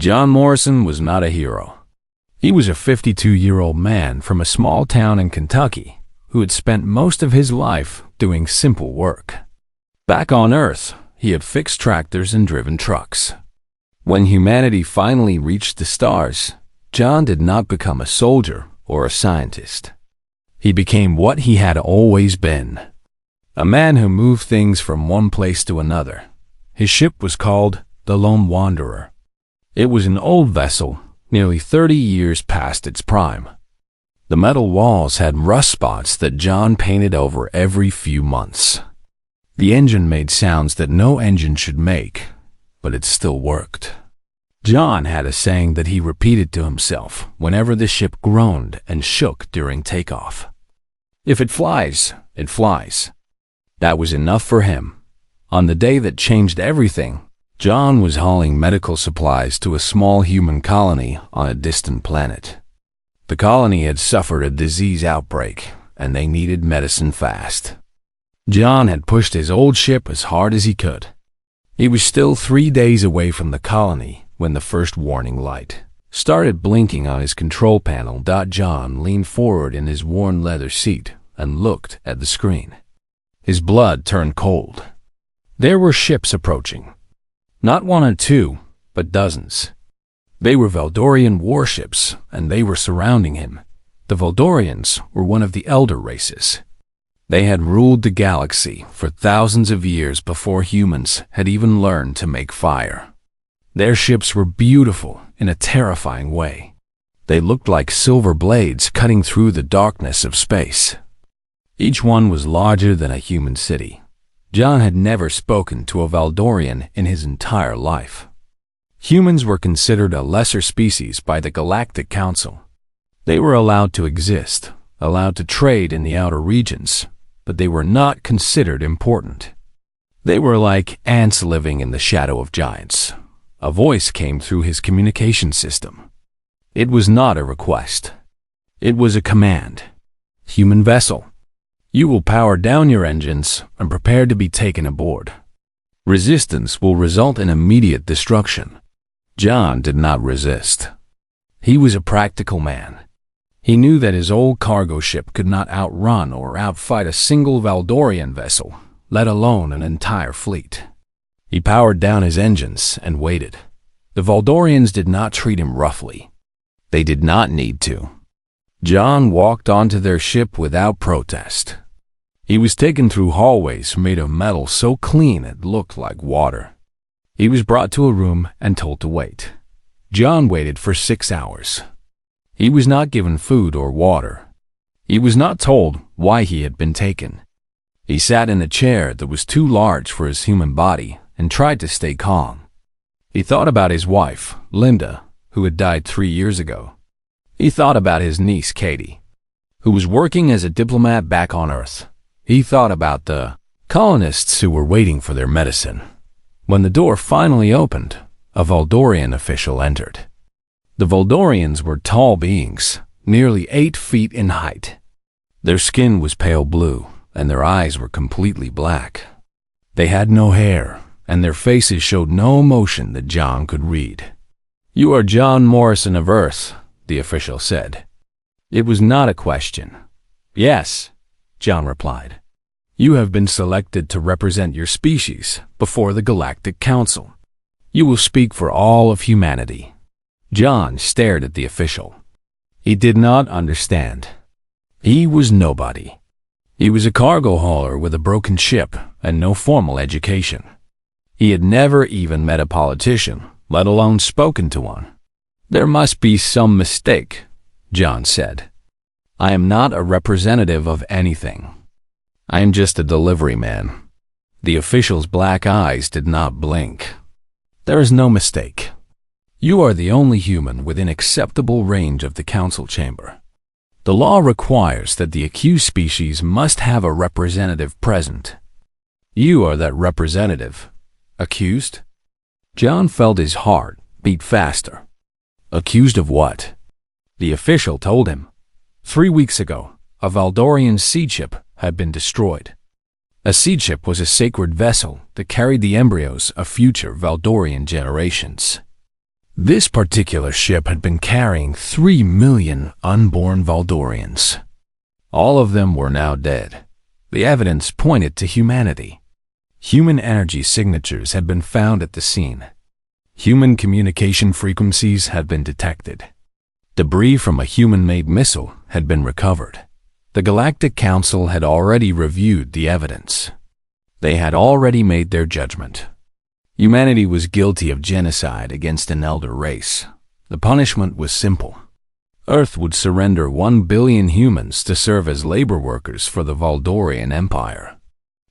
John Morrison was not a hero. He was a 52-year-old man from a small town in Kentucky who had spent most of his life doing simple work. Back on Earth, he had fixed tractors and driven trucks. When humanity finally reached the stars, John did not become a soldier or a scientist. He became what he had always been, a man who moved things from one place to another. His ship was called the Lone Wanderer. It was an old vessel, nearly 30 years past its prime. The metal walls had rust spots that John painted over every few months. The engine made sounds that no engine should make, but it still worked. John had a saying that he repeated to himself whenever the ship groaned and shook during takeoff. If it flies, it flies. That was enough for him. On the day that changed everything, John was hauling medical supplies to a small human colony on a distant planet. The colony had suffered a disease outbreak, and they needed medicine fast. John had pushed his old ship as hard as he could. He was still 3 days away from the colony when the first warning light started blinking on his control panel. John leaned forward in his worn leather seat and looked at the screen. His blood turned cold. There were ships approaching. Not one or two, but dozens. They were Veldorian warships, and they were surrounding him. The Veldorians were one of the elder races. They had ruled the galaxy for thousands of years before humans had even learned to make fire. Their ships were beautiful in a terrifying way. They looked like silver blades cutting through the darkness of space. Each one was larger than a human city. John had never spoken to a Veldorian in his entire life. Humans were considered a lesser species by the Galactic Council. They were allowed to exist, allowed to trade in the outer regions, but they were not considered important. They were like ants living in the shadow of giants. A voice came through his communication system. It was not a request. It was a command. Human vessel, you will power down your engines and prepare to be taken aboard. Resistance will result in immediate destruction. John did not resist. He was a practical man. He knew that his old cargo ship could not outrun or outfight a single Veldorian vessel, let alone an entire fleet. He powered down his engines and waited. The Veldorians did not treat him roughly. They did not need to. John walked onto their ship without protest. He was taken through hallways made of metal so clean it looked like water. He was brought to a room and told to wait. John waited for 6 hours. He was not given food or water. He was not told why he had been taken. He sat in a chair that was too large for his human body and tried to stay calm. He thought about his wife, Linda, who had died 3 years ago. He thought about his niece, Katie, who was working as a diplomat back on Earth. He thought about the colonists who were waiting for their medicine. When the door finally opened, a Veldorian official entered. The Veldorians were tall beings, nearly 8 feet in height. Their skin was pale blue, and their eyes were completely black. They had no hair, and their faces showed no emotion that John could read. "You are John Morrison of Earth," the official said. It was not a question. "Yes," John replied. "You have been selected to represent your species before the Galactic Council. You will speak for all of humanity." John stared at the official. He did not understand. He was nobody. He was a cargo hauler with a broken ship and no formal education. He had never even met a politician, let alone spoken to one. "There must be some mistake," John said. "I am not a representative of anything. I am just a delivery man." The official's black eyes did not blink. "There is no mistake. You are the only human within acceptable range of the council chamber. The law requires that the accused species must have a representative present. You are that representative." "Accused?" John felt his heart beat faster. "Accused of what?" The official told him. 3 weeks ago, a Veldorian seed ship had been destroyed. A seed ship was a sacred vessel that carried the embryos of future Veldorian generations. This particular ship had been carrying 3 million unborn Valdorians. All of them were now dead. The evidence pointed to humanity. Human energy signatures had been found at the scene. Human communication frequencies had been detected. Debris from a human-made missile had been recovered. The Galactic Council had already reviewed the evidence. They had already made their judgment. Humanity was guilty of genocide against an elder race. The punishment was simple. Earth would surrender 1 billion humans to serve as labor workers for the Valdorian Empire.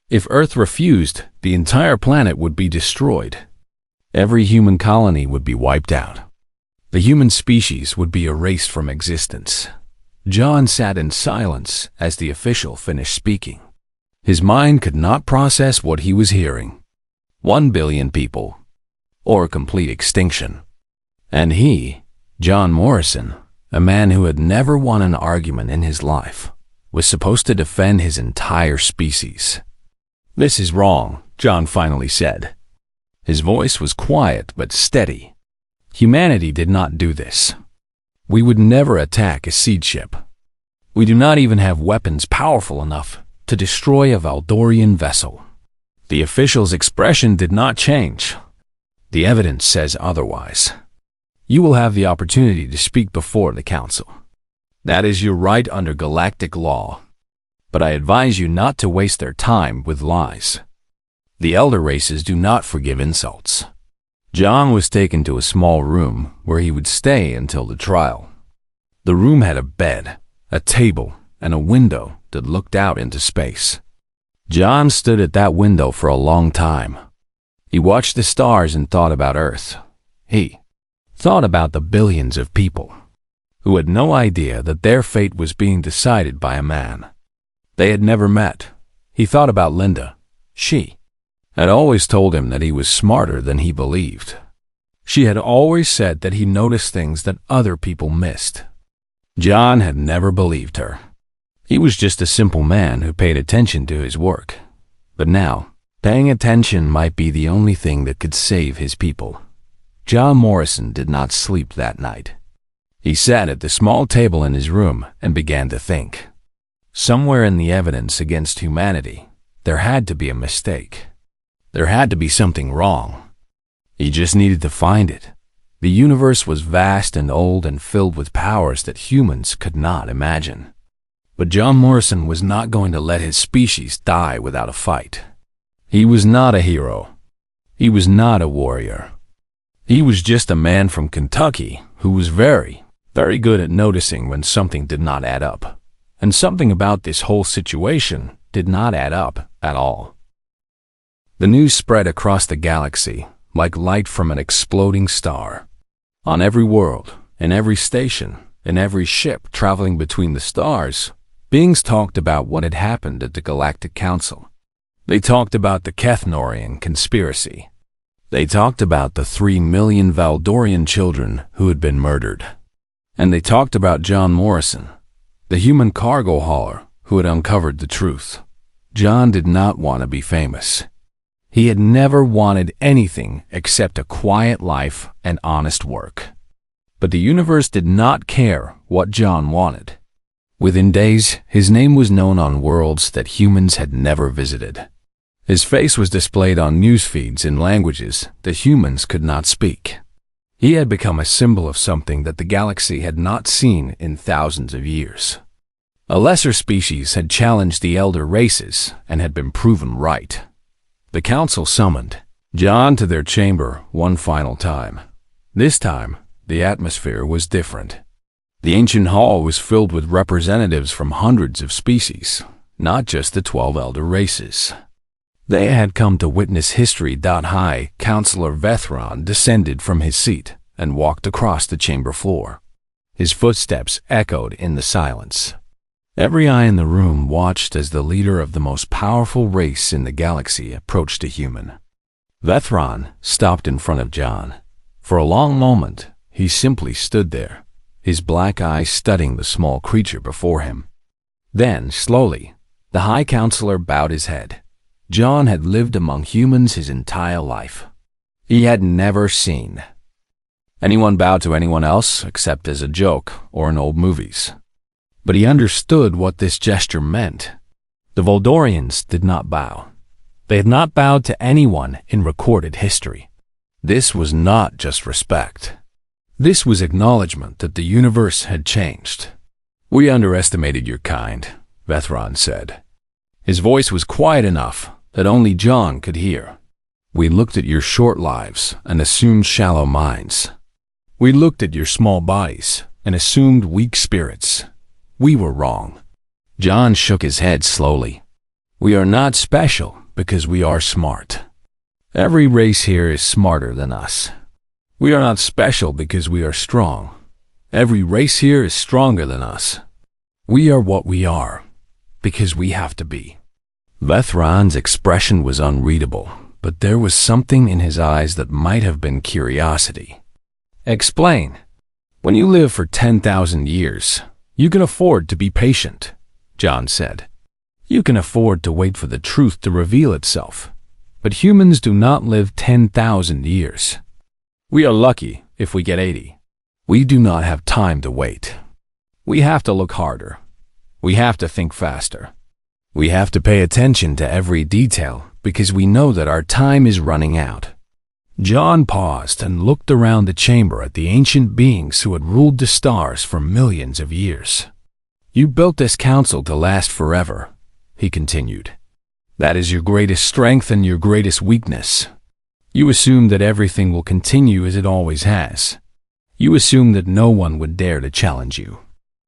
If Earth refused, the entire planet would be destroyed. Every human colony would be wiped out. The human species would be erased from existence. John sat in silence as the official finished speaking. His mind could not process what he was hearing. 1 billion people, or complete extinction. And he, John Morrison, a man who had never won an argument in his life, was supposed to defend his entire species. "This is wrong," John finally said. His voice was quiet but steady. "Humanity did not do this. We would never attack a seed ship. We do not even have weapons powerful enough to destroy a Valdorian vessel." The official's expression did not change. "The evidence says otherwise. You will have the opportunity to speak before the council. That is your right under galactic law. But I advise you not to waste their time with lies. The elder races do not forgive insults." John was taken to a small room where he would stay until the trial. The room had a bed, a table, and a window that looked out into space. John stood at that window for a long time. He watched the stars and thought about Earth. He thought about the billions of people who had no idea that their fate was being decided by a man they had never met. He thought about Linda. She had always told him that he was smarter than he believed. She had always said that he noticed things that other people missed. John had never believed her. He was just a simple man who paid attention to his work. But now, paying attention might be the only thing that could save his people. John Morrison did not sleep that night. He sat at the small table in his room and began to think. Somewhere in the evidence against humanity, there had to be a mistake. There had to be something wrong. He just needed to find it. The universe was vast and old and filled with powers that humans could not imagine. But John Morrison was not going to let his species die without a fight. He was not a hero. He was not a warrior. He was just a man from Kentucky who was very good at noticing when something did not add up. And something about this whole situation did not add up at all. The news spread across the galaxy like light from an exploding star. On every world, in every station, in every ship traveling between the stars, beings talked about what had happened at the Galactic Council. They talked about the Kethnorian conspiracy. They talked about the 3 million Valdorian children who had been murdered. And they talked about John Morrison, the human cargo hauler who had uncovered the truth. John did not want to be famous. He had never wanted anything except a quiet life and honest work. But the universe did not care what John wanted. Within days, his name was known on worlds that humans had never visited. His face was displayed on news feeds in languages that humans could not speak. He had become a symbol of something that the galaxy had not seen in thousands of years. A lesser species had challenged the elder races and had been proven right. The council summoned John to their chamber one final time. This time, the atmosphere was different. The ancient hall was filled with representatives from hundreds of species, not just the 12 elder races. They had come to witness history. High Counselor Vethron descended from his seat and walked across the chamber floor. His footsteps echoed in the silence. Every eye in the room watched as the leader of the most powerful race in the galaxy approached a human. Vethron stopped in front of John. For a long moment, he simply stood there, his black eyes studying the small creature before him. Then, slowly, the High Counselor bowed his head. John had lived among humans his entire life. He had never seen Anyone bow to anyone else except as a joke or in old movies. But he understood what this gesture meant. The Voldorians did not bow. They had not bowed to anyone in recorded history. This was not just respect. This was acknowledgement that the universe had changed. "We underestimated your kind," Vethron said. His voice was quiet enough that only John could hear. "We looked at your short lives and assumed shallow minds. We looked at your small bodies and assumed weak spirits. We were wrong." John shook his head slowly. "We are not special because we are smart. Every race here is smarter than us. We are not special because we are strong. Every race here is stronger than us. We are what we are because we have to be." Vethron's expression was unreadable, but there was something in his eyes that might have been curiosity. "Explain. When you live for 10,000 years, you can afford to be patient," John said. "You can afford to wait for the truth to reveal itself. But humans do not live 10,000 years. We are lucky if we get 80. We do not have time to wait. We have to look harder. We have to think faster. We have to pay attention to every detail because we know that our time is running out." John paused and looked around the chamber at the ancient beings who had ruled the stars for millions of years. "You built this council to last forever," he continued. "That is your greatest strength and your greatest weakness. You assume that everything will continue as it always has. You assume that no one would dare to challenge you.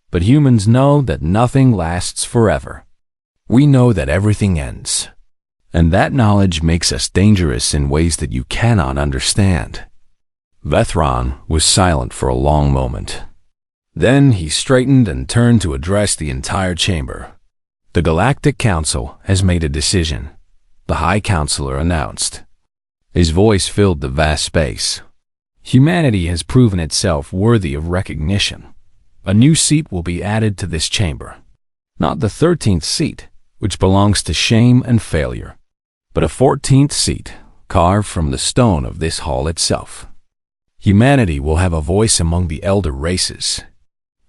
But humans know that nothing lasts forever. We know that everything ends. And that knowledge makes us dangerous in ways that you cannot understand." Vethron was silent for a long moment. Then he straightened and turned to address the entire chamber. "The Galactic Council has made a decision," the High Counselor announced. His voice filled the vast space. "Humanity has proven itself worthy of recognition. A new seat will be added to this chamber. Not the 13th seat, which belongs to shame and failure, but a 14th seat carved from the stone of this hall itself. Humanity will have a voice among the elder races."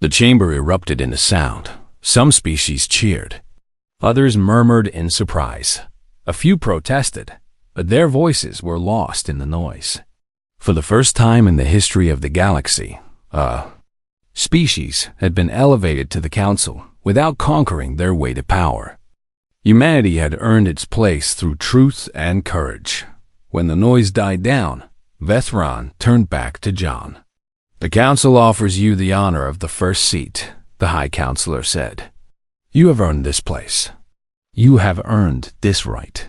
The chamber erupted into sound. Some species cheered. Others murmured in surprise. A few protested, but their voices were lost in the noise. For the first time in the history of the galaxy, a species had been elevated to the council without conquering their way to power. Humanity had earned its place through truth and courage. When the noise died down, Vethron turned back to John. "The council offers you the honor of the first seat," the High Counselor said. "You have earned this place. You have earned this right."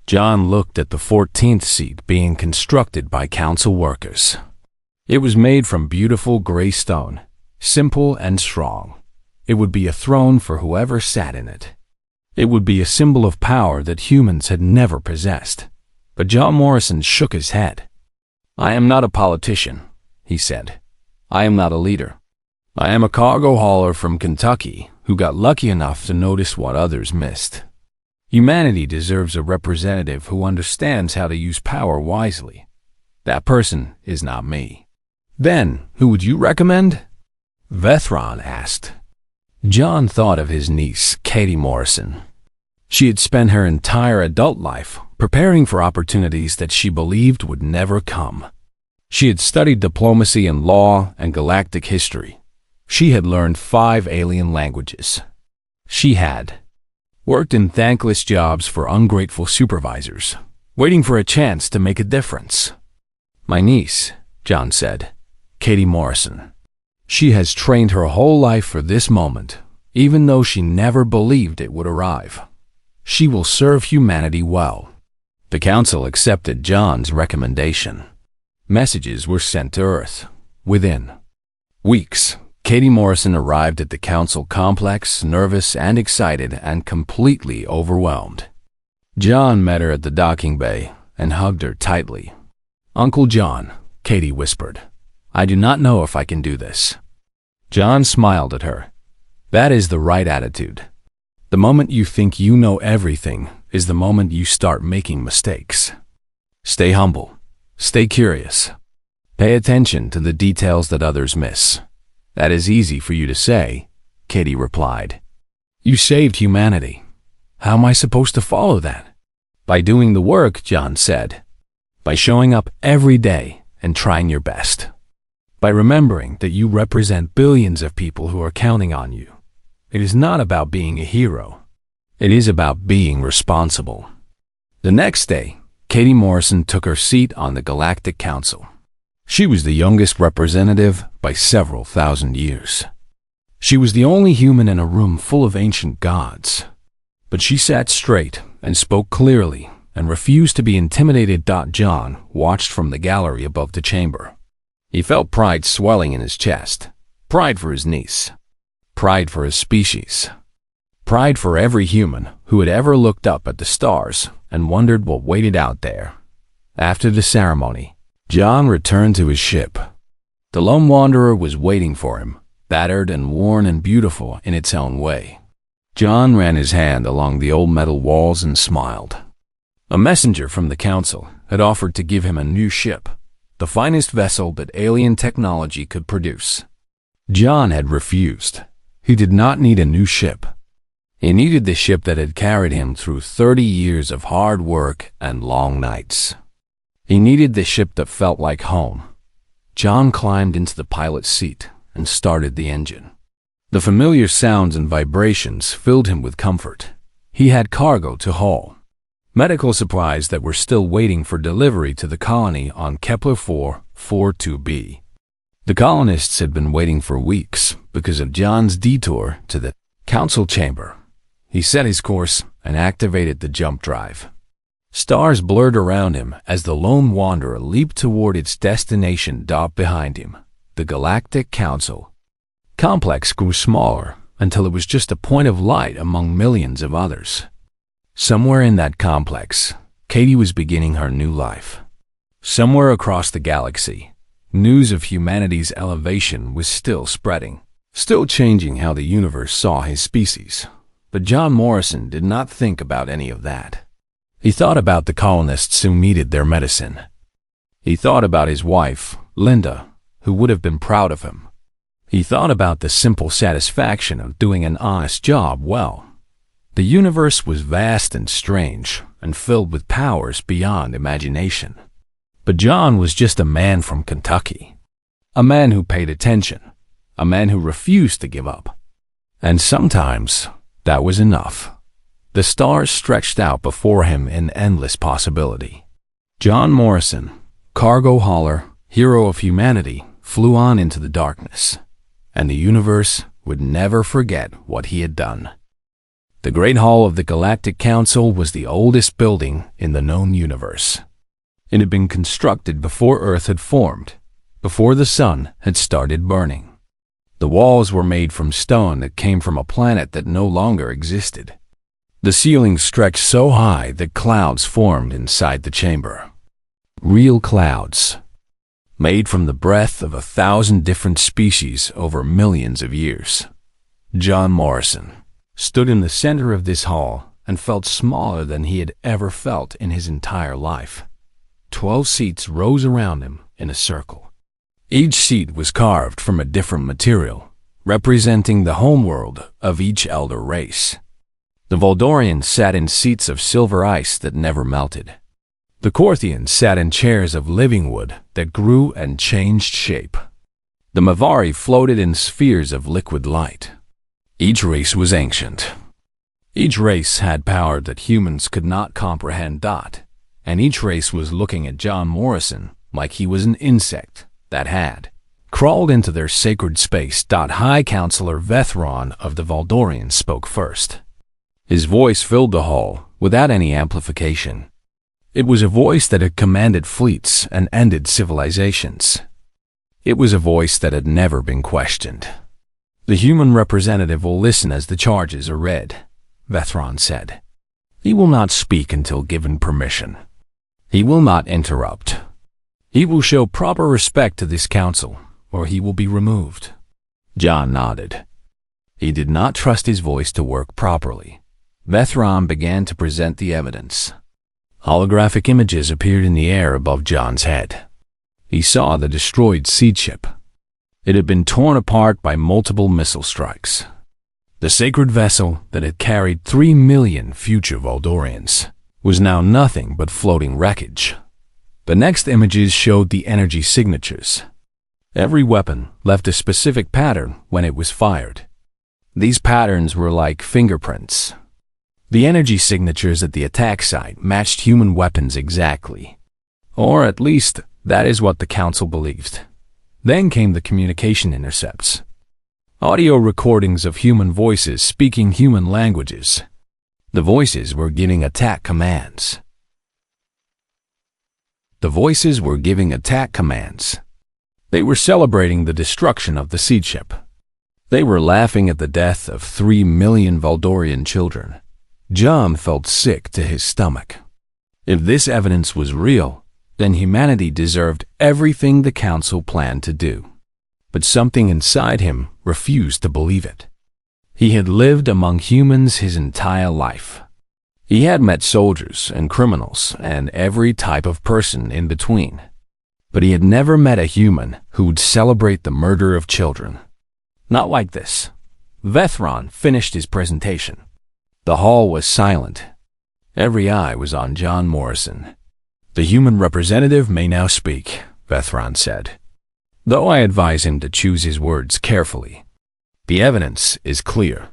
John looked at the 14th seat being constructed by council workers. It was made from beautiful gray stone, simple and strong. It would be a throne for whoever sat in it. It would be a symbol of power that humans had never possessed. But John Morrison shook his head. "I am not a politician," he said. "I am not a leader. I am a cargo hauler from Kentucky who got lucky enough to notice what others missed. Humanity deserves a representative who understands how to use power wisely. That person is not me." "Then, who would you recommend?" Vethron asked. John thought of his niece, Katie Morrison. She had spent her entire adult life preparing for opportunities that she believed would never come. She had studied diplomacy and law and galactic history. She had learned 5 alien languages. She had worked in thankless jobs for ungrateful supervisors, waiting for a chance to make a difference. "My niece," John said, "Katie Morrison. She has trained her whole life for this moment, even though she never believed it would arrive. She will serve humanity well." The council accepted John's recommendation. Messages were sent to Earth. Within weeks, Katie Morrison arrived at the council complex, nervous and excited and completely overwhelmed. John met her at the docking bay and hugged her tightly. "Uncle John," Katie whispered, "I do not know if I can do this." John smiled at her. "That is the right attitude. The moment you think you know everything is the moment you start making mistakes. Stay humble. Stay curious. Pay attention to the details that others miss. That is easy for you to say, Katie replied. You saved humanity. How am I supposed to follow that? By doing the work, John said. By showing up every day and trying your best. By remembering that you represent billions of people who are counting on you. It is not about being a hero. It is about being responsible. The next day, Katie Morrison took her seat on the Galactic Council. She was the youngest representative by several thousand years. She was the only human in a room full of ancient gods. But she sat straight and spoke clearly and refused to be intimidated. John watched from the gallery above the chamber. He felt pride swelling in his chest. Pride for his niece. Pride for his species. Pride for every human who had ever looked up at the stars and wondered what waited out there. After the ceremony, John returned to his ship. The lone wanderer was waiting for him, battered and worn and beautiful in its own way. John ran his hand along the old metal walls and smiled. A messenger from the council had offered to give him a new ship, the finest vessel that alien technology could produce. John had refused. He did not need a new ship. He needed the ship that had carried him through 30 years of hard work and long nights. He needed the ship that felt like home. John climbed into the pilot's seat and started the engine. The familiar sounds and vibrations filled him with comfort. He had cargo to haul. Medical supplies that were still waiting for delivery to the colony on Kepler 442b. The colonists had been waiting for weeks because of John's detour to the council chamber. He set his course and activated the jump drive. Stars blurred around him as the lone wanderer leaped toward its destination. Behind him, the Galactic Council complex grew smaller until it was just a point of light among millions of others. Somewhere in that complex, Katie was beginning her new life. Somewhere across the galaxy, news of humanity's elevation was still spreading, still changing how the universe saw his species. But John Morrison did not think about any of that. He thought about the colonists who needed their medicine. He thought about his wife, Linda, who would have been proud of him. He thought about the simple satisfaction of doing an honest job well. The universe was vast and strange and filled with powers beyond imagination. But John was just a man from Kentucky. A man who paid attention. A man who refused to give up. And sometimes that was enough. The stars stretched out before him in endless possibility. John Morrison, cargo hauler, hero of humanity, flew on into the darkness. And the universe would never forget what he had done. The Great Hall of the Galactic Council was the oldest building in the known universe. It had been constructed before Earth had formed, before the sun had started burning. The walls were made from stone that came from a planet that no longer existed. The ceiling stretched so high that clouds formed inside the chamber. Real clouds, made from the breath of 1,000 different species over millions of years. John Morrison stood in the center of this hall and felt smaller than he had ever felt in his entire life. 12 seats rose around him in a circle. Each seat was carved from a different material, representing the homeworld of each elder race. The Voldorians sat in seats of silver ice that never melted. The Korthians sat in chairs of living wood that grew and changed shape. The Mavari floated in spheres of liquid light. Each race was ancient. Each race had power that humans could not comprehend. And each race was looking at John Morrison like he was an insect that had crawled into their sacred space. High Counselor Vethron of the Voldorians spoke first. His voice filled the hall without any amplification. It was a voice that had commanded fleets and ended civilizations. It was a voice that had never been questioned. The human representative will listen as the charges are read, Vethron said. He will not speak until given permission. He will not interrupt. He will show proper respect to this council, or he will be removed. John nodded. He did not trust his voice to work properly. Vethron began to present the evidence. Holographic images appeared in the air above John's head. He saw the destroyed seed ship. It had been torn apart by multiple missile strikes. The sacred vessel that had carried 3 million future Voldorians was now nothing but floating wreckage. The next images showed the energy signatures. Every weapon left a specific pattern when it was fired. These patterns were like fingerprints. The energy signatures at the attack site matched human weapons exactly. Or at least, that is what the Council believed. Then came the communication intercepts. Audio recordings of human voices speaking human languages. The voices were giving attack commands. They were celebrating the destruction of the seed ship. They were laughing at the death of 3 million Voldorian children. John felt sick to his stomach. If this evidence was real, then humanity deserved everything the Council planned to do. But something inside him refused to believe it. He had lived among humans his entire life. He had met soldiers and criminals and every type of person in between. But he had never met a human who would celebrate the murder of children. Not like this. Vethron finished his presentation. The hall was silent. Every eye was on John Morrison. "The human representative may now speak," Vethron said, though I advise him to choose his words carefully. The evidence is clear.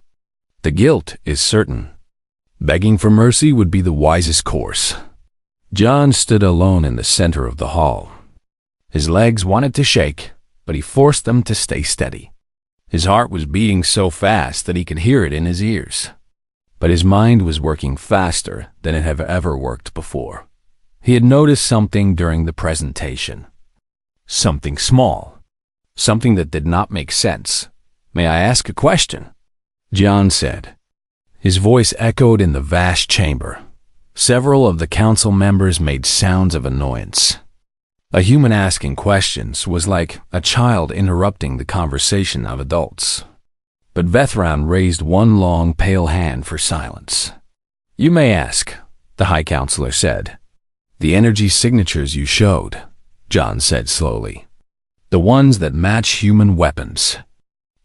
The guilt is certain. Begging for mercy would be the wisest course. John stood alone in the center of the hall. His legs wanted to shake, but he forced them to stay steady. His heart was beating so fast that he could hear it in his ears. But his mind was working faster than it had ever worked before. He had noticed something during the presentation. Something small. Something that did not make sense. "May I ask a question?" John said. His voice echoed in the vast chamber. Several of the council members made sounds of annoyance. A human asking questions was like a child interrupting the conversation of adults. But Vethron raised one long, pale hand for silence. "You may ask," the High Counselor said. "The energy signatures you showed," John said slowly. "The ones that match human weapons.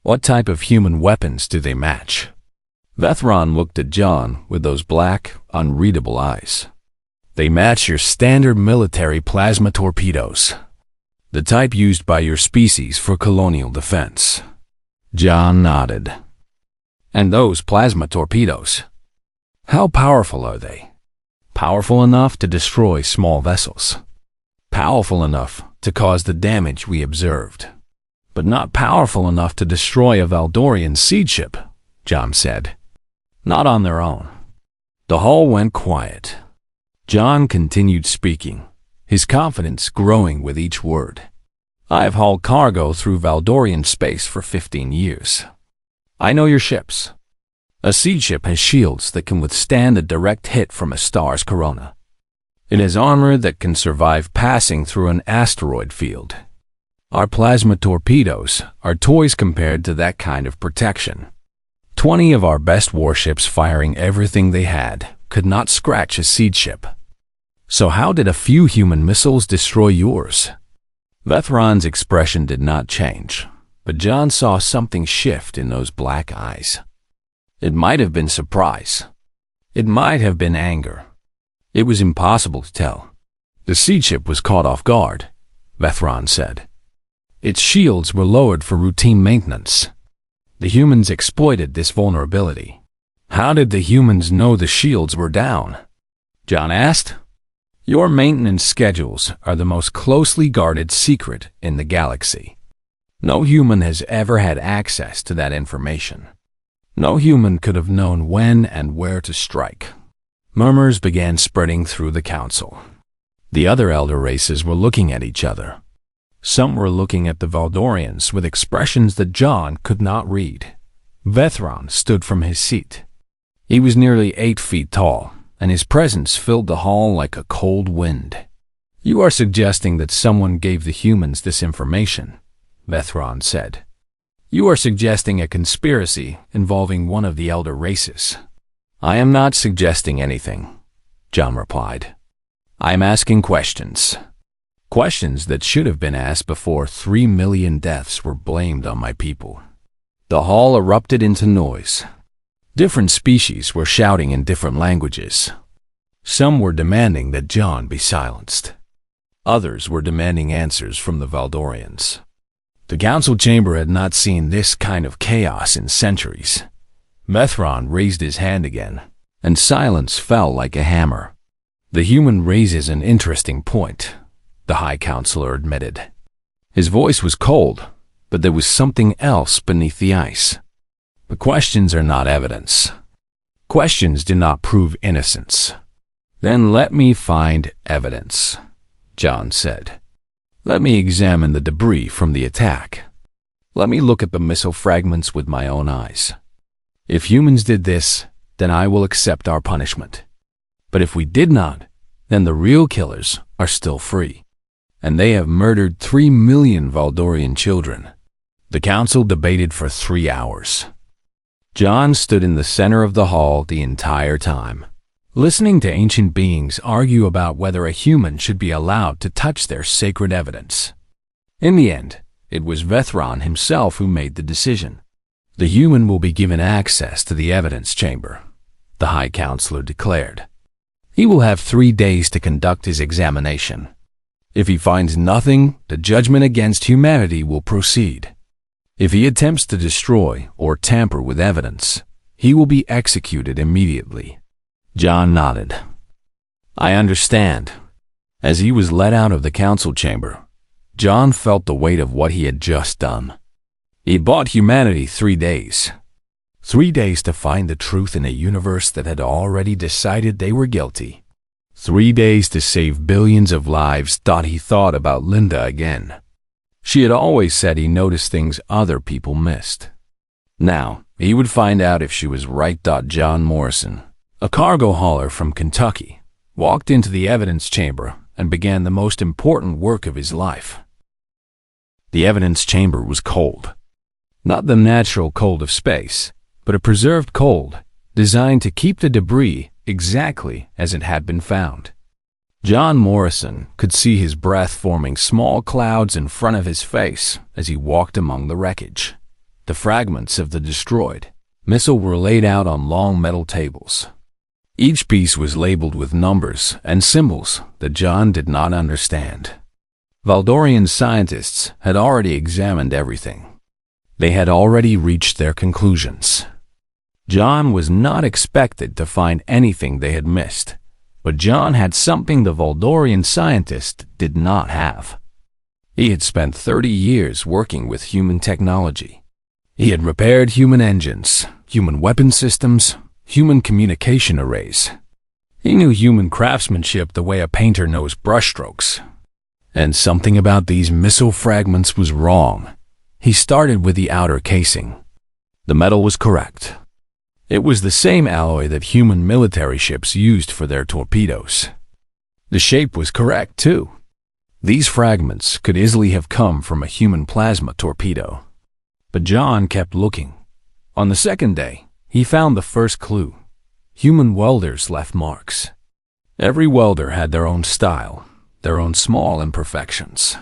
What type of human weapons do they match?" Vethron looked at John with those black, unreadable eyes. "They match your standard military plasma torpedoes, the type used by your species for colonial defense." John nodded. "And those plasma torpedoes, how powerful are they?" "Powerful enough to destroy small vessels. Powerful enough to cause the damage we observed. But not powerful enough to destroy a Voldorian seed ship," John said. "Not on their own." The hall went quiet. John continued speaking, his confidence growing with each word. "I have hauled cargo through Voldorian space for 15 years. I know your ships. A seed ship has shields that can withstand a direct hit from a star's corona. It has armor that can survive passing through an asteroid field. Our plasma torpedoes are toys compared to that kind of protection. 20 of our best warships firing everything they had could not scratch a seed ship. So how did a few human missiles destroy yours?" Vethron's expression did not change, but John saw something shift in those black eyes. It might have been surprise. It might have been anger. It was impossible to tell. "The seed ship was caught off guard," Vethron said. "Its shields were lowered for routine maintenance. The humans exploited this vulnerability." "How did the humans know the shields were down?" John asked. "Your maintenance schedules are the most closely guarded secret in the galaxy. No human has ever had access to that information. No human could have known when and where to strike." Murmurs began spreading through the council. The other elder races were looking at each other. Some were looking at the Voldorians with expressions that John could not read. Vethron stood from his seat. He was nearly 8 feet tall, and his presence filled the hall like a cold wind. "You are suggesting that someone gave the humans this information," Vethron said. "You are suggesting a conspiracy involving one of the elder races." "I am not suggesting anything," John replied. "I am asking questions. Questions that should have been asked before 3 million deaths were blamed on my people. The hall erupted into noise. Different species were shouting in different languages. Some were demanding that John be silenced. Others were demanding answers from the Valdorians. The council chamber had not seen this kind of chaos in centuries. Methron raised his hand again, and silence fell like a hammer. "The human raises an interesting point," the High Counselor admitted. His voice was cold, but there was something else beneath the ice. "The questions are not evidence. Questions do not prove innocence." "Then let me find evidence," John said. "Let me examine the debris from the attack. Let me look at the missile fragments with my own eyes. If humans did this, then I will accept our punishment. But if we did not, then the real killers are still free. And they have murdered 3 million Valdorian children." The council debated for 3 hours. John stood in the center of the hall the entire time, listening to ancient beings argue about whether a human should be allowed to touch their sacred evidence. In the end, it was Vethron himself who made the decision. "The human will be given access to the evidence chamber," the High Counselor declared. "He will have 3 days to conduct his examination. If he finds nothing, the judgment against humanity will proceed. If he attempts to destroy or tamper with evidence, he will be executed immediately." John nodded. "I understand." As he was led out of the council chamber, John felt the weight of what he had just done. He bought humanity 3 days. 3 days to find the truth in a universe that had already decided they were guilty. 3 days to save billions of lives. He thought about Linda again. She had always said he noticed things other people missed. Now, he would find out if she was right. John Morrison, a cargo hauler from Kentucky, walked into the evidence chamber and began the most important work of his life. The evidence chamber was cold. Not the natural cold of space, but a preserved cold designed to keep the debris exactly as it had been found. John Morrison could see his breath forming small clouds in front of his face as he walked among the wreckage. The fragments of the destroyed missile were laid out on long metal tables. Each piece was labeled with numbers and symbols that John did not understand. Valdorian scientists had already examined everything. They had already reached their conclusions. John was not expected to find anything they had missed, but John had something the Valdorian scientist did not have. He had spent 30 years working with human technology. He had repaired human engines, human weapon systems, human communication arrays. He knew human craftsmanship the way a painter knows brushstrokes. And something about these missile fragments was wrong. He started with the outer casing. The metal was correct. It was the same alloy that human military ships used for their torpedoes. The shape was correct, too. These fragments could easily have come from a human plasma torpedo. But John kept looking. On the second day, he found the first clue. Human welders left marks. Every welder had their own style, their own small imperfections.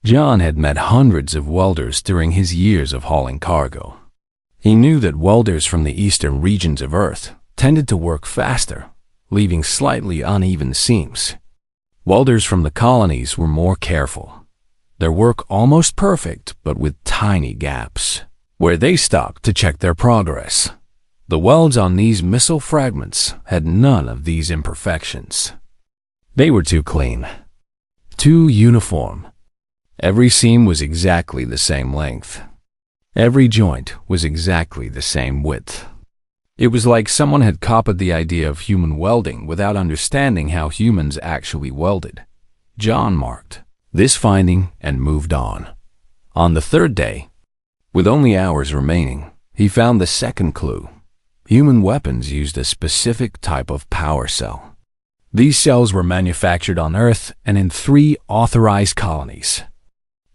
John had met hundreds of welders during his years of hauling cargo. He knew that welders from the eastern regions of Earth tended to work faster, leaving slightly uneven seams. Welders from the colonies were more careful. Their work almost perfect, but with tiny gaps, where they stopped to check their progress. The welds on these missile fragments had none of these imperfections. They were too clean, too uniform. Every seam was exactly the same length. Every joint was exactly the same width. It was like someone had copied the idea of human welding without understanding how humans actually welded. John marked this finding and moved on. On the third day, with only hours remaining, he found the second clue. Human weapons used a specific type of power cell. These cells were manufactured on Earth and in 3 authorized colonies.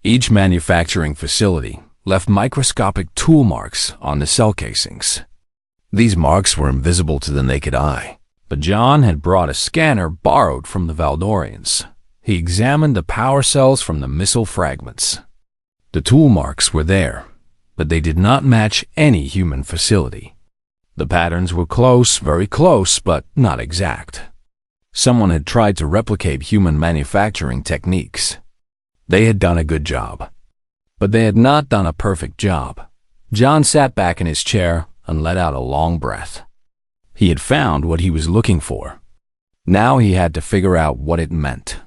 Each manufacturing facility left microscopic tool marks on the cell casings. These marks were invisible to the naked eye, but John had brought a scanner borrowed from the Valdorians. he examined the power cells from the missile fragments. The tool marks were there, but they did not match any human facility. The patterns were close, very close, but not exact. Someone had tried to replicate human manufacturing techniques. They had done a good job, but they had not done a perfect job. John sat back in his chair and let out a long breath. He had found what he was looking for. Now he had to figure out what it meant.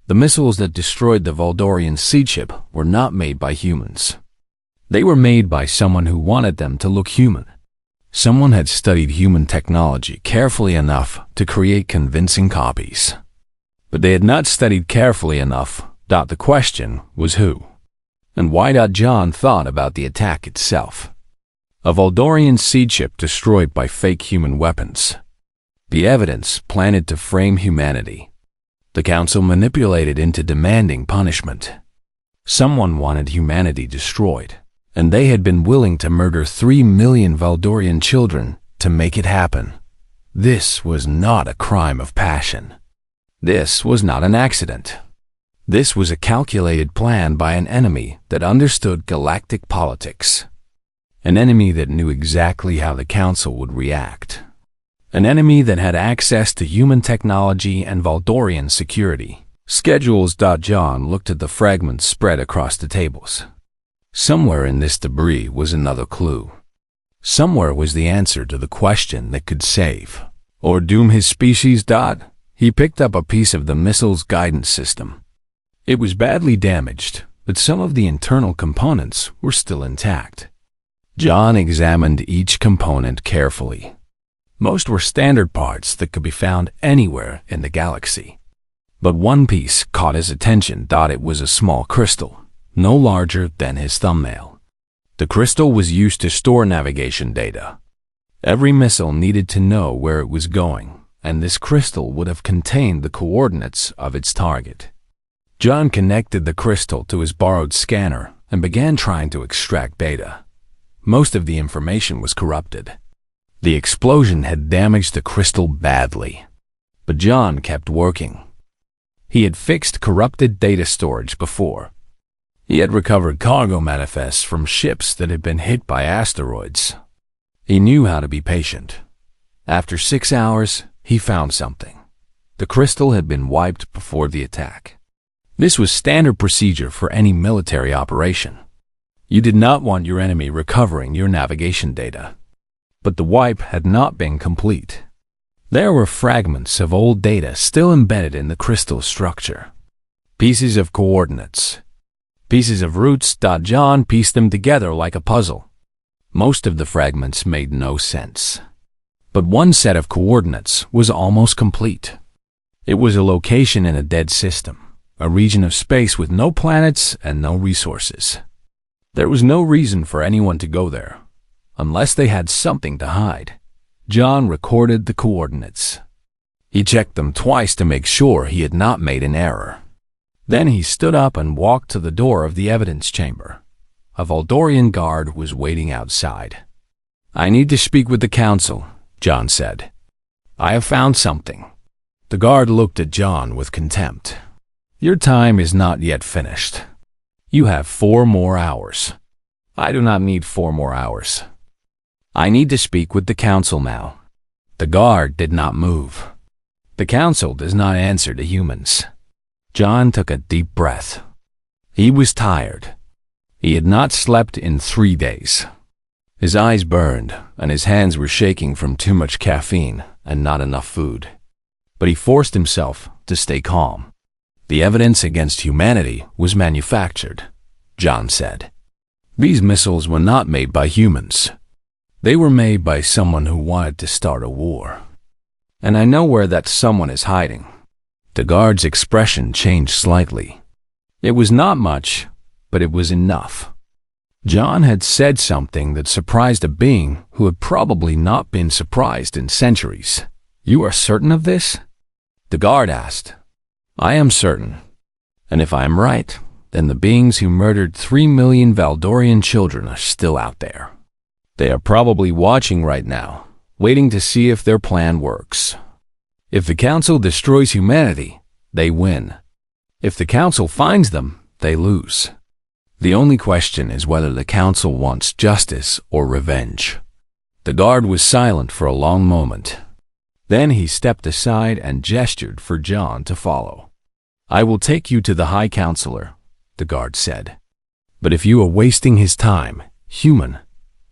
The missiles that destroyed the Voldorian seed ship were not made by humans. They were made by someone who wanted them to look human. Someone had studied human technology carefully enough to create convincing copies. But they had not studied carefully enough. The question was who? And why? John thought about the attack itself. A Voldorian seed ship destroyed by fake human weapons. The evidence planted to frame humanity. The council manipulated into demanding punishment. Someone wanted humanity destroyed, and they had been willing to murder 3 million Voldorian children to make it happen. This was not a crime of passion. This was not an accident. This was a calculated plan by an enemy that understood galactic politics. An enemy that knew exactly how the council would react. An enemy that had access to human technology and Voldorian security. Schedules. John looked at the fragments spread across the tables. Somewhere in this debris was another clue. Somewhere was the answer to the question that could save or doom his species. He picked up a piece of the missile's guidance system. It was badly damaged, but some of the internal components were still intact. John examined each component carefully. Most were standard parts that could be found anywhere in the galaxy. But one piece caught his attention. It was a small crystal, no larger than his thumbnail. The crystal was used to store navigation data. Every missile needed to know where it was going, and this crystal would have contained the coordinates of its target. John connected the crystal to his borrowed scanner and began trying to extract data. Most of the information was corrupted. The explosion had damaged the crystal badly, but John kept working. He had fixed corrupted data storage before. He had recovered cargo manifests from ships that had been hit by asteroids. He knew how to be patient. After 6 hours, he found something. The crystal had been wiped before the attack. This was standard procedure for any military operation. You did not want your enemy recovering your navigation data. But the wipe had not been complete. There were fragments of old data still embedded in the crystal structure. Pieces of coordinates. Pieces of routes. John pieced them together like a puzzle. Most of the fragments made no sense. But one set of coordinates was almost complete. It was a location in a dead system, a region of space with no planets and no resources. There was no reason for anyone to go there, unless they had something to hide. John recorded the coordinates. He checked them twice to make sure he had not made an error. Then he stood up and walked to the door of the evidence chamber. A Voldorian guard was waiting outside. "I need to speak with the council," John said. "I have found something." The guard looked at John with contempt. "Your time is not yet finished. You have 4 more hours. I do not need 4 more hours. I need to speak with the council now." The guard did not move. The council does not answer to humans. John took a deep breath. He was tired. He had not slept in 3 days. His eyes burned, and his hands were shaking from too much caffeine and not enough food. But he forced himself to stay calm. The evidence against humanity was manufactured, John said. These missiles were not made by humans. They were made by someone who wanted to start a war. And I know where that someone is hiding. The guard's expression changed slightly. It was not much, but it was enough. John had said something that surprised a being who had probably not been surprised in centuries. "You are certain of this?" The guard asked. "I am certain. And if I am right, then the beings who murdered 3 million Voldorian children are still out there. They are probably watching right now, waiting to see if their plan works. If the council destroys humanity, they win. If the Council finds them, they lose. The only question is whether the Council wants justice or revenge. The guard was silent for a long moment. Then he stepped aside and gestured for John to follow. "I will take you to the High Counselor," the guard said. "But if you are wasting his time, human,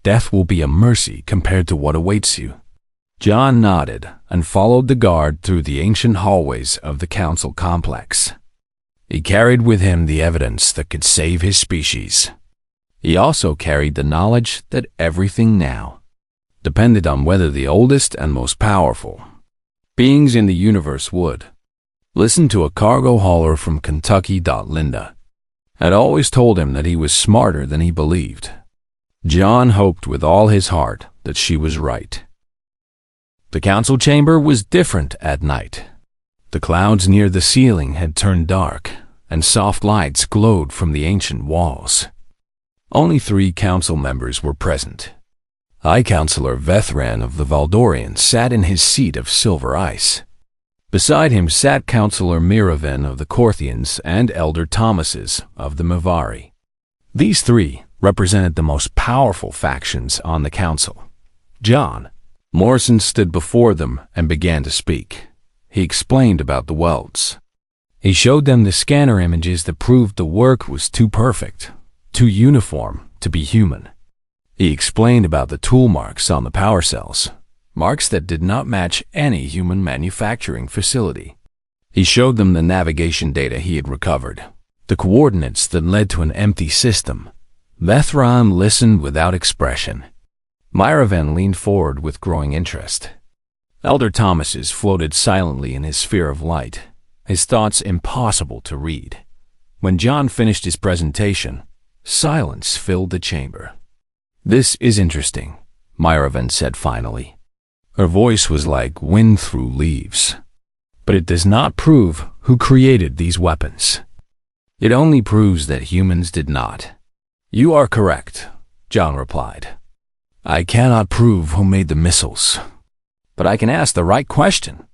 death will be a mercy compared to what awaits you." John nodded and followed the guard through the ancient hallways of the Council complex. He carried with him the evidence that could save his species. He also carried the knowledge that everything now depended on whether the oldest and most powerful beings in the universe would listen to a cargo hauler from Kentucky. Linda had always told him that he was smarter than he believed. John hoped with all his heart that she was right. The council chamber was different at night. The clouds near the ceiling had turned dark, and soft lights glowed from the ancient walls. Only 3 council members were present. High Counselor Vethran of the Valdorians sat in his seat of silver ice. Beside him sat Counselor Miraven of the Corthians and Elder Thomases of the Mavari. These 3 represented the most powerful factions on the council. Morrison stood before them and began to speak. He explained about the welds. He showed them the scanner images that proved the work was too perfect, too uniform to be human. He explained about the tool marks on the power cells, marks that did not match any human manufacturing facility. He showed them the navigation data he had recovered, the coordinates that led to an empty system. Vethran listened without expression. Myravan leaned forward with growing interest. Elder Thomases floated silently in his sphere of light, his thoughts impossible to read. When John finished his presentation, silence filled the chamber. "This is interesting," Myravan said finally. Her voice was like wind through leaves. "But it does not prove who created these weapons. It only proves that humans did not." "You are correct," John replied. "I cannot prove who made the missiles, but I can ask the right question.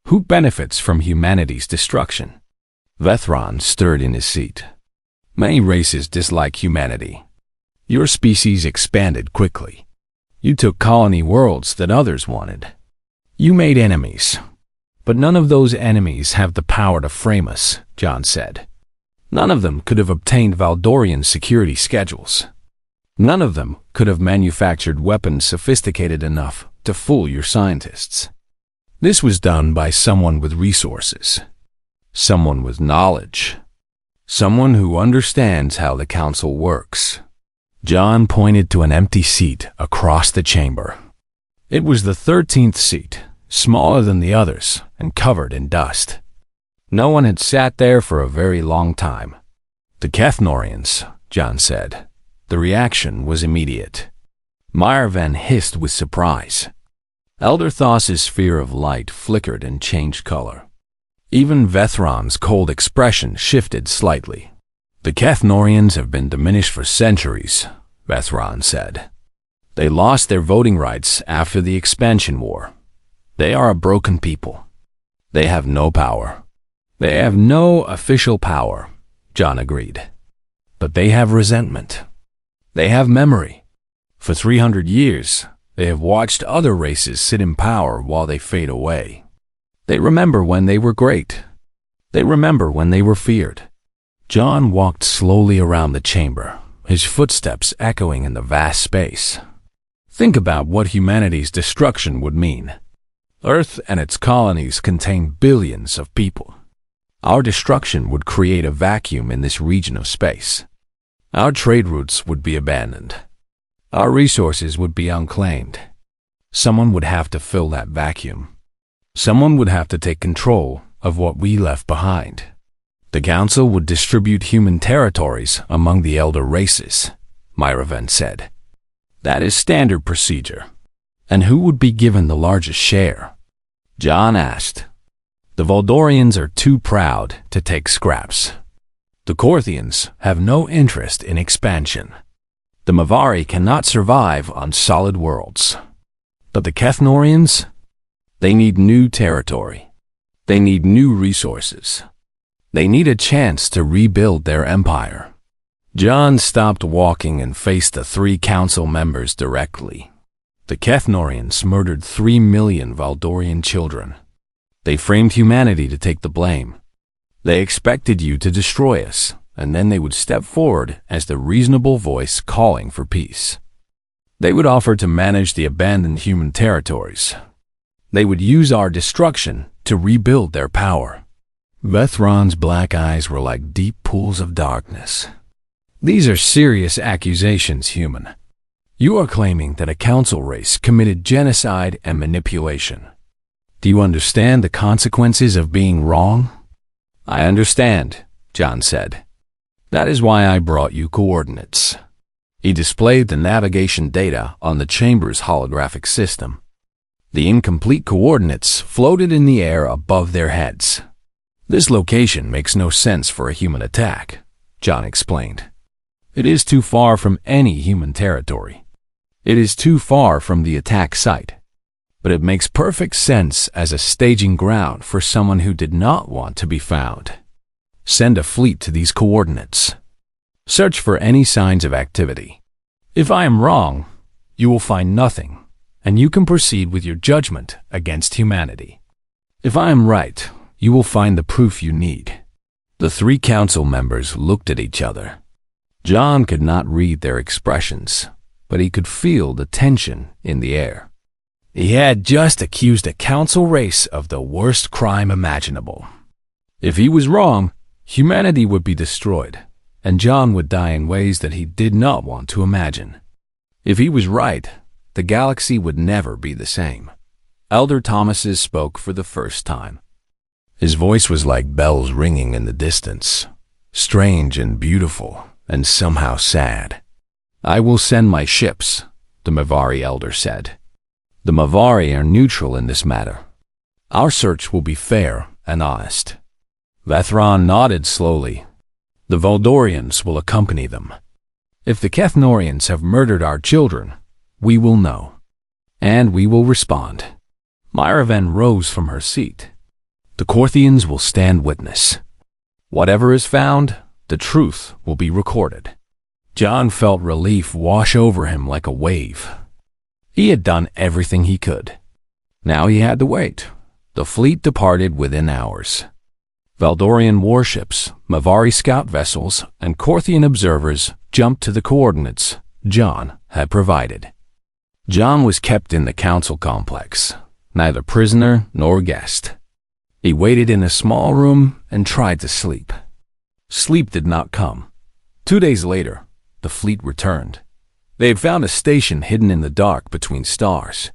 Who benefits from humanity's destruction?" Vethran stirred in his seat. "Many races dislike humanity. Your species expanded quickly. You took colony worlds that others wanted. You made enemies. But none of those enemies have the power to frame us," John said. "None of them could have obtained Valdorian security schedules. None of them could have manufactured weapons sophisticated enough to fool your scientists. This was done by someone with resources, someone with knowledge, someone who understands how the council works." John pointed to an empty seat across the chamber. It was the 13th seat, smaller than the others and covered in dust. No one had sat there for a very long time. "The Kethnorians," John said. The reaction was immediate. Myravan hissed with surprise. Elder Thos's sphere of light flickered and changed color. Even Vethran's cold expression shifted slightly. "The Kethnorians have been diminished for centuries," Vethran said. "They lost their voting rights after the Expansion War. They are a broken people. They have no power." "They have no official power," John agreed. "But they have resentment. They have memory. For 300 years, they have watched other races sit in power while they fade away. They remember when they were great. They remember when they were feared." John walked slowly around the chamber, his footsteps echoing in the vast space. "Think about what humanity's destruction would mean. Earth and its colonies contain billions of people. Our destruction would create a vacuum in this region of space. Our trade routes would be abandoned. Our resources would be unclaimed. Someone would have to fill that vacuum. Someone would have to take control of what we left behind. The council would distribute human territories among the elder races," Myravan said. "That is standard procedure." "And who would be given the largest share?" John asked. "The Valdorians are too proud to take scraps. The Corthians have no interest in expansion. The Mavari cannot survive on solid worlds. But the Kethnorians, they need new territory. They need new resources. They need a chance to rebuild their empire. John stopped walking and faced the 3 council members directly. The Kethnorians murdered 3 million Valdorian children. They framed humanity to take the blame. They expected you to destroy us, and then they would step forward as the reasonable voice calling for peace. They would offer to manage the abandoned human territories. They would use our destruction to rebuild their power. Vethron's black eyes were like deep pools of darkness. These are serious accusations, human. You are claiming that a council race committed genocide and manipulation. Do you understand the consequences of being wrong? I understand, John said. That is why I brought you coordinates. He displayed the navigation data on the chamber's holographic system. The incomplete coordinates floated in the air above their heads. This location makes no sense for a human attack, John explained. It is too far from any human territory. It is too far from the attack site. But it makes perfect sense as a staging ground for someone who did not want to be found. Send a fleet to these coordinates. Search for any signs of activity. If I am wrong, you will find nothing, and you can proceed with your judgment against humanity. If I am right, you will find the proof you need. The 3 council members looked at each other. John could not read their expressions, but he could feel the tension in the air. He had just accused a council race of the worst crime imaginable. If he was wrong, humanity would be destroyed, and John would die in ways that he did not want to imagine. If he was right, the galaxy would never be the same. Elder Thomases spoke for the first time. His voice was like bells ringing in the distance, strange and beautiful, and somehow sad. I will send my ships, the Mavari elder said. The Mavari are neutral in this matter. Our search will be fair and honest. Vethron nodded slowly. The Valdorians will accompany them. If the Kethnorians have murdered our children, we will know. And we will respond. Myraven rose from her seat. The Korthians will stand witness. Whatever is found, the truth will be recorded. John felt relief wash over him like a wave. He had done everything he could. Now he had to wait. The fleet departed within hours. Valdorian warships, Mavari scout vessels, and Korthian observers jumped to the coordinates John had provided. John was kept in the council complex, neither prisoner nor guest. He waited in a small room and tried to sleep. Sleep did not come. 2 days later, the fleet returned. They had found a station hidden in the dark between stars.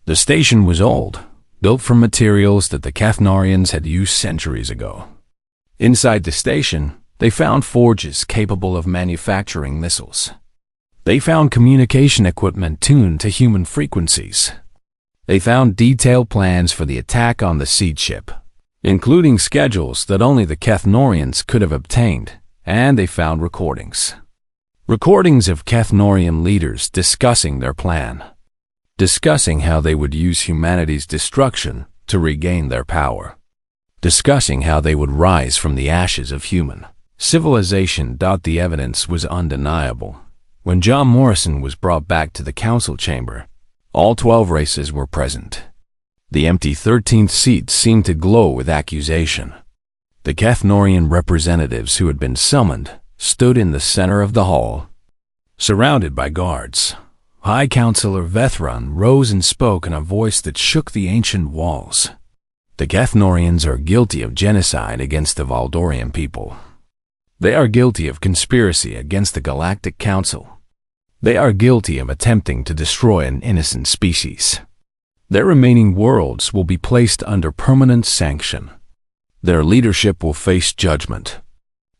The station was old, built from materials that the Kethnorians had used centuries ago. Inside the station, they found forges capable of manufacturing missiles. They found communication equipment tuned to human frequencies. They found detailed plans for the attack on the seed ship, including schedules that only the Kethnorians could have obtained, and they found recordings. Recordings of Kethnorian leaders discussing their plan, discussing how they would use humanity's destruction to regain their power, discussing how they would rise from the ashes of human civilization. The evidence was undeniable. When John Morrison was brought back to the council chamber, all 12 races were present. The empty 13th seat seemed to glow with accusation. The Kethnorian representatives who had been summoned stood in the center of the hall, surrounded by guards. High Counselor Vethron rose and spoke in a voice that shook the ancient walls. The Kethnorians are guilty of genocide against the Valdorian people. They are guilty of conspiracy against the Galactic Council. They are guilty of attempting to destroy an innocent species. Their remaining worlds will be placed under permanent sanction. Their leadership will face judgment.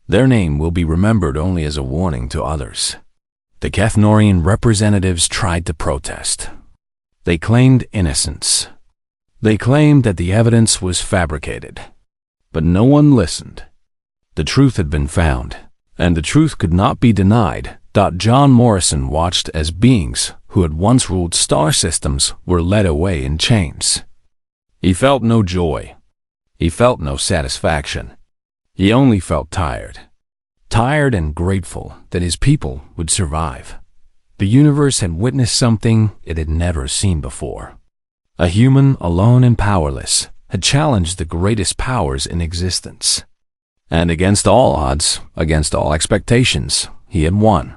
Their name will be remembered only as a warning to others. The Kethnorian representatives tried to protest. They claimed innocence. They claimed that the evidence was fabricated. But no one listened. The truth had been found, and the truth could not be denied. John Morrison watched as beings who had once ruled star systems were led away in chains. He felt no joy. He felt no satisfaction. He only felt tired. Tired and grateful that his people would survive. The universe had witnessed something it had never seen before. A human, alone and powerless, had challenged the greatest powers in existence. And against all odds, against all expectations, he had won.